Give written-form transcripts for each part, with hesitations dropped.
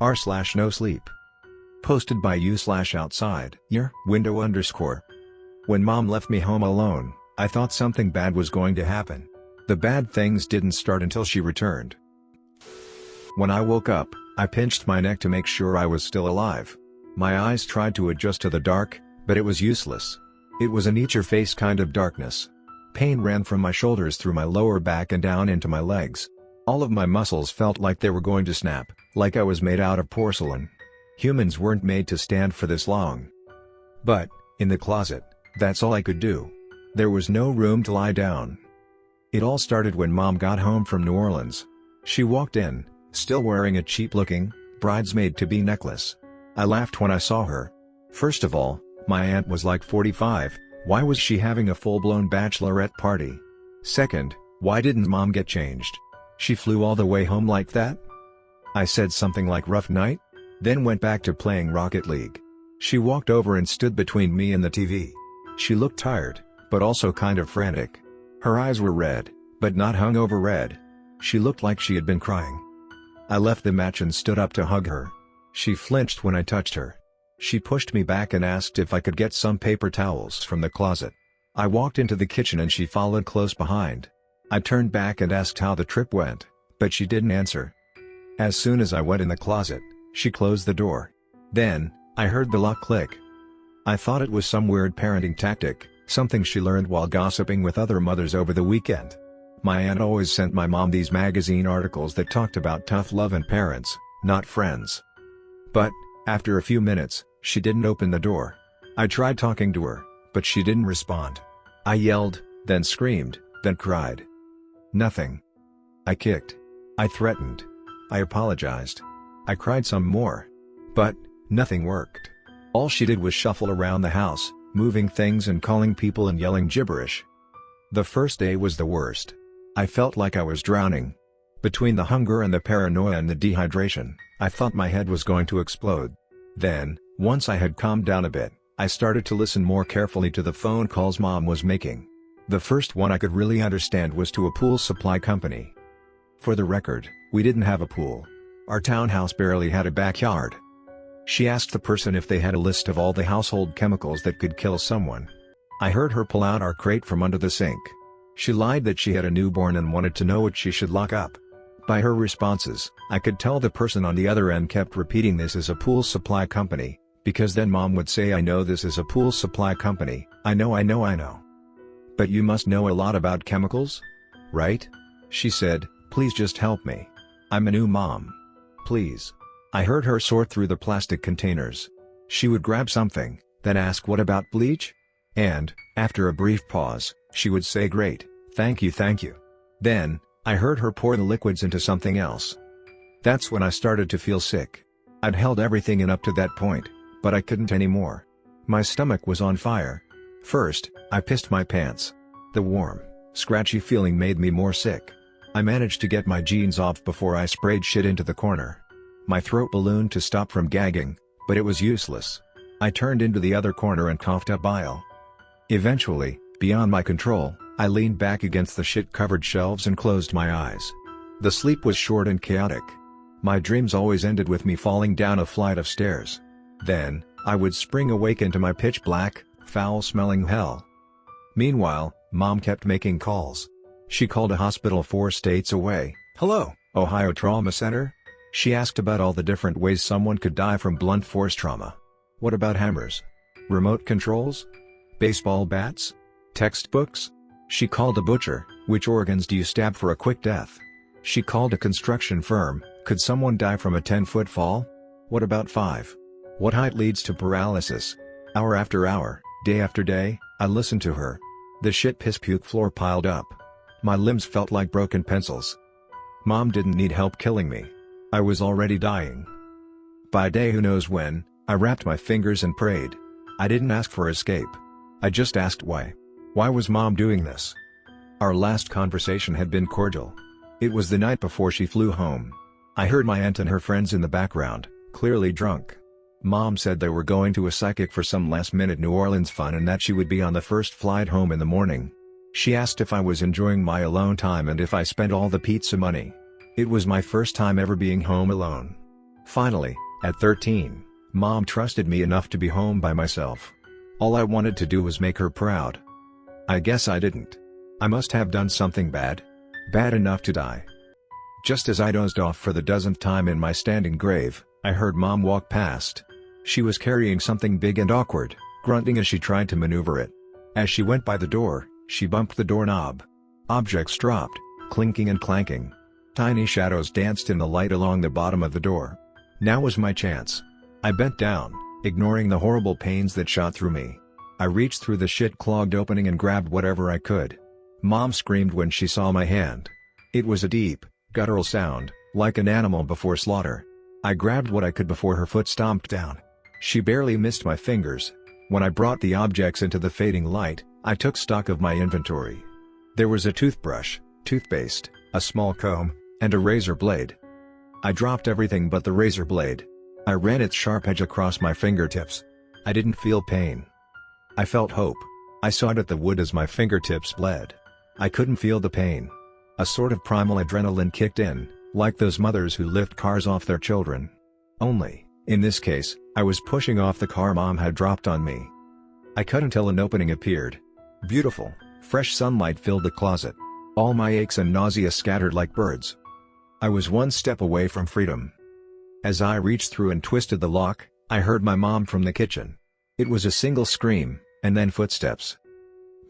r/NoSleep. Posted by you/outside your window _ When mom left me home alone, I thought something bad was going to happen. The bad things didn't start until she returned. When I woke up, I pinched my neck to make sure I was still alive. My eyes tried to adjust to the dark, but it was useless. It was an eat-your-face kind of darkness. Pain ran from my shoulders through my lower back and down into my legs. All of my muscles felt like they were going to snap, like I was made out of porcelain. Humans weren't made to stand for this long. But, in the closet, that's all I could do. There was no room to lie down. It all started when mom got home from New Orleans. She walked in, still wearing a cheap-looking, bridesmaid-to-be necklace. I laughed when I saw her. First of all, my aunt was like 45, why was she having a full-blown bachelorette party? Second, why didn't mom get changed? She flew all the way home like that? I said something like rough night? Then went back to playing Rocket League. She walked over and stood between me and the TV. She looked tired, but also kind of frantic. Her eyes were red, but not hungover red. She looked like she had been crying. I left the match and stood up to hug her. She flinched when I touched her. She pushed me back and asked if I could get some paper towels from the closet. I walked into the kitchen and she followed close behind. I turned back and asked how the trip went, but she didn't answer. As soon as I went in the closet, she closed the door. Then, I heard the lock click. I thought it was some weird parenting tactic, something she learned while gossiping with other mothers over the weekend. My aunt always sent my mom these magazine articles that talked about tough love and parents, not friends. But, after a few minutes, she didn't open the door. I tried talking to her, but she didn't respond. I yelled, then screamed, then cried. Nothing. I kicked. I threatened. I apologized. I cried some more. But, nothing worked. All she did was shuffle around the house, moving things and calling people and yelling gibberish. The first day was the worst. I felt like I was drowning. Between the hunger and the paranoia and the dehydration, I thought my head was going to explode. Then, once I had calmed down a bit, I started to listen more carefully to the phone calls mom was making. The first one I could really understand was to a pool supply company. For the record, we didn't have a pool. Our townhouse barely had a backyard. She asked the person if they had a list of all the household chemicals that could kill someone. I heard her pull out our crate from under the sink. She lied that she had a newborn and wanted to know what she should lock up. By her responses, I could tell the person on the other end kept repeating this is a pool supply company, because then mom would say I know this is a pool supply company, I know. But you must know a lot about chemicals? Right? She said, please just help me. I'm a new mom. Please. I heard her sort through the plastic containers. She would grab something, then ask what about bleach? And, after a brief pause, she would say great, thank you. Then, I heard her pour the liquids into something else. That's when I started to feel sick. I'd held everything in up to that point, but I couldn't anymore. My stomach was on fire. First, I pissed my pants. The warm, scratchy feeling made me more sick. I managed to get my jeans off before I sprayed shit into the corner. My throat ballooned to stop from gagging, but it was useless. I turned into the other corner and coughed up bile. Eventually, beyond my control, I leaned back against the shit-covered shelves and closed my eyes. The sleep was short and chaotic. My dreams always ended with me falling down a flight of stairs. Then, I would spring awake into my pitch-black, foul-smelling hell. Meanwhile, mom kept making calls. She called a hospital 4 states away. Hello, Ohio Trauma Center? She asked about all the different ways someone could die from blunt force trauma. What about hammers? Remote controls? Baseball bats? Textbooks? She called a butcher, which organs do you stab for a quick death? She called a construction firm, could someone die from a 10-foot fall? What about 5? What height leads to paralysis? Hour after hour, day after day, I listened to her. The shit piss puke floor piled up. My limbs felt like broken pencils. Mom didn't need help killing me. I was already dying. By day who knows when, I wrapped my fingers and prayed. I didn't ask for escape. I just asked why. Why was mom doing this? Our last conversation had been cordial. It was the night before she flew home. I heard my aunt and her friends in the background, clearly drunk. Mom said they were going to a psychic for some last-minute New Orleans fun and that she would be on the first flight home in the morning. She asked if I was enjoying my alone time and if I spent all the pizza money. It was my first time ever being home alone. Finally, at 13, Mom trusted me enough to be home by myself. All I wanted to do was make her proud. I guess I didn't. I must have done something bad. Bad enough to die. Just as I dozed off for the dozenth time in my standing grave, I heard Mom walk past. She was carrying something big and awkward, grunting as she tried to maneuver it. As she went by the door, she bumped the doorknob. Objects dropped, clinking and clanking. Tiny shadows danced in the light along the bottom of the door. Now was my chance. I bent down, ignoring the horrible pains that shot through me. I reached through the shit-clogged opening and grabbed whatever I could. Mom screamed when she saw my hand. It was a deep, guttural sound, like an animal before slaughter. I grabbed what I could before her foot stomped down. She barely missed my fingers. When I brought the objects into the fading light, I took stock of my inventory. There was a toothbrush, toothpaste, a small comb, and a razor blade. I dropped everything but the razor blade. I ran its sharp edge across my fingertips. I didn't feel pain. I felt hope. I sawed at the wood as my fingertips bled. I couldn't feel the pain. A sort of primal adrenaline kicked in, like those mothers who lift cars off their children. Only, in this case, I was pushing off the car Mom had dropped on me. I cut until an opening appeared. Beautiful, fresh sunlight filled the closet. All my aches and nausea scattered like birds. I was one step away from freedom. As I reached through and twisted the lock, I heard my mom from the kitchen. It was a single scream, and then footsteps.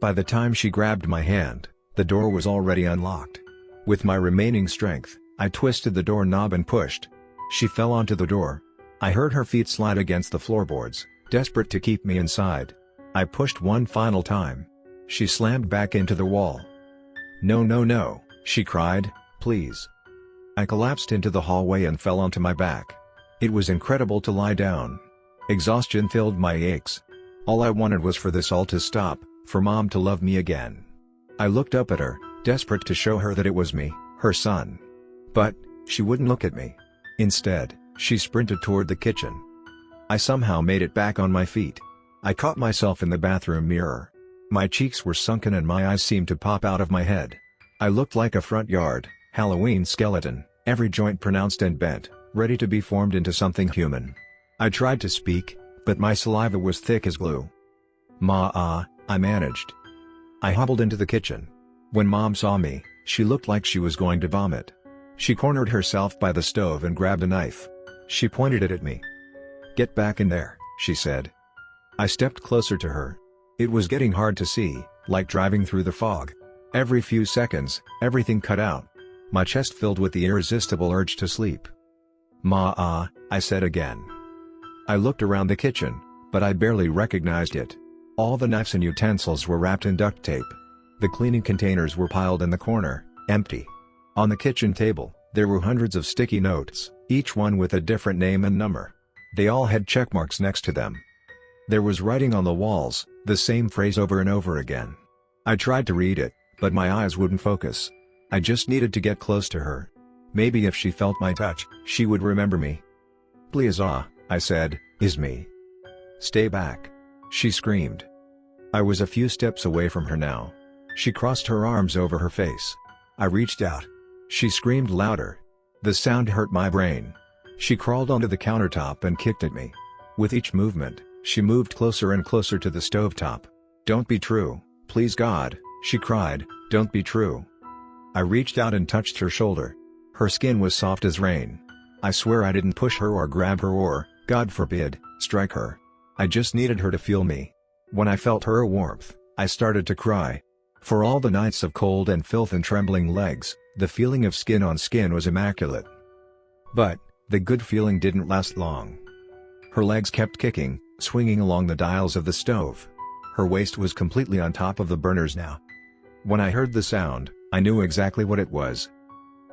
By the time she grabbed my hand, the door was already unlocked. With my remaining strength, I twisted the doorknob and pushed. She fell onto the door. I heard her feet slide against the floorboards, desperate to keep me inside. I pushed one final time. She slammed back into the wall. "No, no, no," she cried, "please." I collapsed into the hallway and fell onto my back. It was incredible to lie down. Exhaustion filled my aches. All I wanted was for this all to stop, for Mom to love me again. I looked up at her, desperate to show her that it was me, her son. But she wouldn't look at me. Instead, she sprinted toward the kitchen. I somehow made it back on my feet. I caught myself in the bathroom mirror. My cheeks were sunken and my eyes seemed to pop out of my head. I looked like a front yard Halloween skeleton, every joint pronounced and bent, ready to be formed into something human. I tried to speak, but my saliva was thick as glue. I managed. I hobbled into the kitchen. When Mom saw me, she looked like she was going to vomit. She cornered herself by the stove and grabbed a knife. She pointed it at me. "Get back in there," she said. I stepped closer to her. It was getting hard to see, like driving through the fog. Every few seconds, everything cut out. My chest filled with the irresistible urge to sleep. I said again. I looked around the kitchen, but I barely recognized it. All the knives and utensils were wrapped in duct tape. The cleaning containers were piled in the corner, empty. On the kitchen table, there were hundreds of sticky notes, each one with a different name and number. They all had check marks next to them. There was writing on the walls, the same phrase over and over again. I tried to read it, but my eyes wouldn't focus. I just needed to get close to her. Maybe if she felt my touch, she would remember me. "Please, I said, "is me." "Stay back," she screamed. I was a few steps away from her now. She crossed her arms over her face. I reached out. She screamed louder. The sound hurt my brain. She crawled onto the countertop and kicked at me. With each movement, she moved closer and closer to the stovetop. "Don't be true, please God," she cried, "don't be true." I reached out and touched her shoulder. Her skin was soft as rain. I swear I didn't push her or grab her or, God forbid, strike her. I just needed her to feel me. When I felt her warmth, I started to cry. For all the nights of cold and filth and trembling legs, the feeling of skin on skin was immaculate. But the good feeling didn't last long. Her legs kept kicking, swinging along the dials of the stove. Her waist was completely on top of the burners now. When I heard the sound, I knew exactly what it was.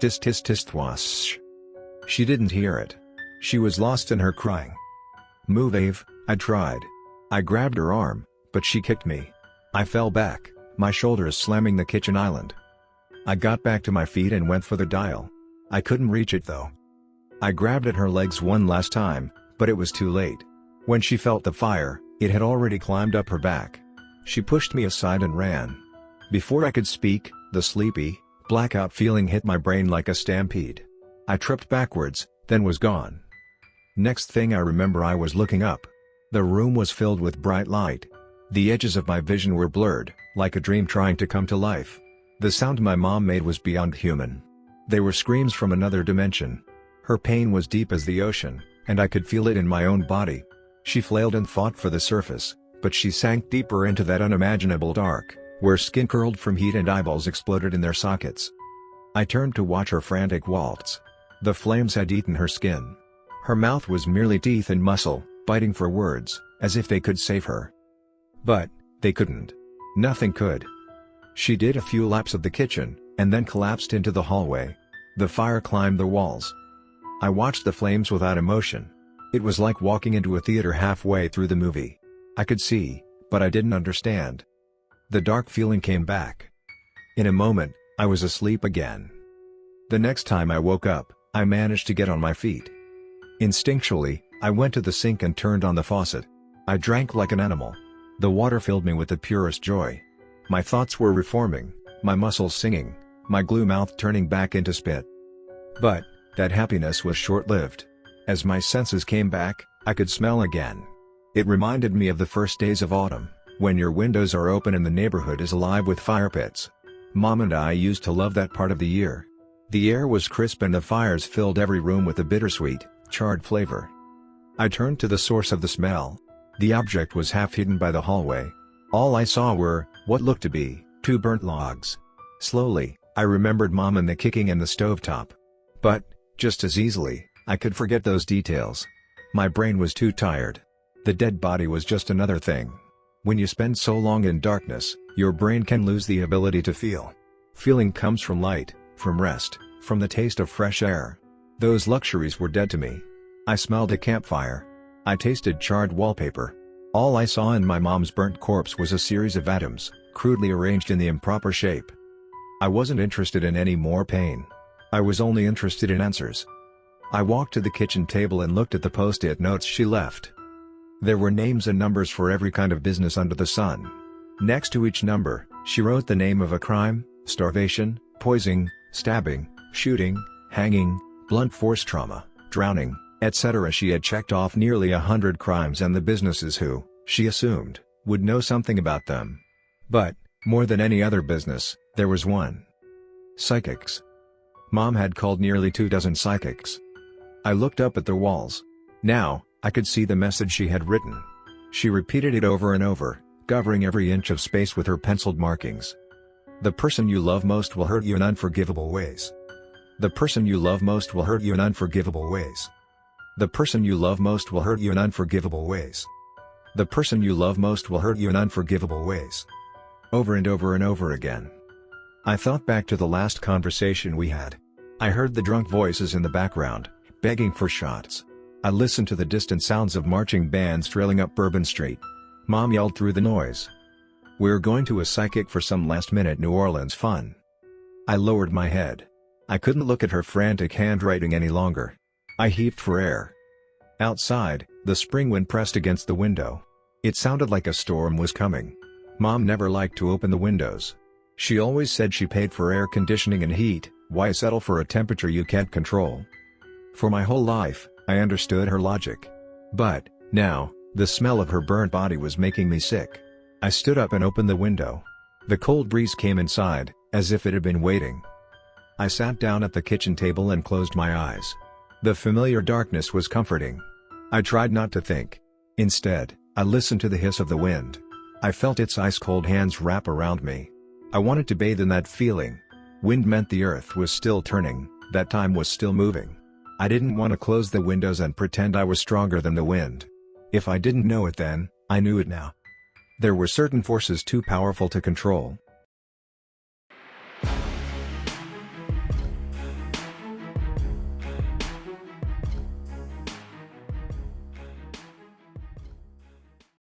Tis tis tis thwash. She didn't hear it. She was lost in her crying. "Move, Ave," I tried. I grabbed her arm, but she kicked me. I fell back, my shoulders slamming the kitchen island. I got back to my feet and went for the dial. I couldn't reach it though. I grabbed at her legs one last time, but it was too late. When she felt the fire, it had already climbed up her back. She pushed me aside and ran. Before I could speak, the sleepy, blackout feeling hit my brain like a stampede. I tripped backwards, then was gone. Next thing I remember, I was looking up. The room was filled with bright light. The edges of my vision were blurred, like a dream trying to come to life. The sound my mom made was beyond human. They were screams from another dimension. Her pain was deep as the ocean, and I could feel it in my own body. She flailed and fought for the surface, but she sank deeper into that unimaginable dark, where skin curled from heat and eyeballs exploded in their sockets. I turned to watch her frantic waltz. The flames had eaten her skin. Her mouth was merely teeth and muscle, biting for words, as if they could save her. But they couldn't. Nothing could. She did a few laps of the kitchen, and then collapsed into the hallway. The fire climbed the walls. I watched the flames without emotion. It was like walking into a theater halfway through the movie. I could see, but I didn't understand. The dark feeling came back. In a moment, I was asleep again. The next time I woke up, I managed to get on my feet. Instinctually, I went to the sink and turned on the faucet. I drank like an animal. The water filled me with the purest joy. My thoughts were reforming, my muscles singing, my glue mouth turning back into spit. But that happiness was short-lived. As my senses came back, I could smell again. It reminded me of the first days of autumn, when your windows are open and the neighborhood is alive with fire pits. Mom and I used to love that part of the year. The air was crisp and the fires filled every room with a bittersweet, charred flavor. I turned to the source of the smell. The object was half hidden by the hallway. All I saw were, what looked to be, 2 burnt logs. Slowly, I remembered Mom and the kicking and the stovetop. But, just as easily, I could forget those details. My brain was too tired. The dead body was just another thing. When you spend so long in darkness, your brain can lose the ability to feel. Feeling comes from light, from rest, from the taste of fresh air. Those luxuries were dead to me. I smelled a campfire. I tasted charred wallpaper. All I saw in my mom's burnt corpse was a series of atoms, crudely arranged in the improper shape. I wasn't interested in any more pain. I was only interested in answers. I walked to the kitchen table and looked at the post-it notes she left. There were names and numbers for every kind of business under the sun. Next to each number, she wrote the name of a crime: starvation, poisoning, stabbing, shooting, hanging, blunt force trauma, drowning, etc. She had checked off nearly 100 crimes and the businesses who, she assumed, would know something about them. But, more than any other business, there was one. Psychics. Mom had called nearly 24 psychics. I looked up at the walls. Now, I could see the message she had written. She repeated it over and over, covering every inch of space with her penciled markings. The person you love most will hurt you in unforgivable ways. The person you love most will hurt you in unforgivable ways. The person you love most will hurt you in unforgivable ways. The person you love most will hurt you in unforgivable ways. Over and over and over again. I thought back to the last conversation we had. I heard the drunk voices in the background, begging for shots. I listened to the distant sounds of marching bands trailing up Bourbon Street. Mom yelled through the noise. "We're going to a psychic for some last-minute New Orleans fun." I lowered my head. I couldn't look at her frantic handwriting any longer. I heaved for air. Outside, the spring wind pressed against the window. It sounded like a storm was coming. Mom never liked to open the windows. She always said she paid for air conditioning and heat, why settle for a temperature you can't control? For my whole life, I understood her logic. But, now, the smell of her burnt body was making me sick. I stood up and opened the window. The cold breeze came inside, as if it had been waiting. I sat down at the kitchen table and closed my eyes. The familiar darkness was comforting. I tried not to think. Instead, I listened to the hiss of the wind. I felt its ice-cold hands wrap around me. I wanted to bathe in that feeling. Wind meant the earth was still turning, that time was still moving. I didn't want to close the windows and pretend I was stronger than the wind. If I didn't know it then, I knew it now. There were certain forces too powerful to control.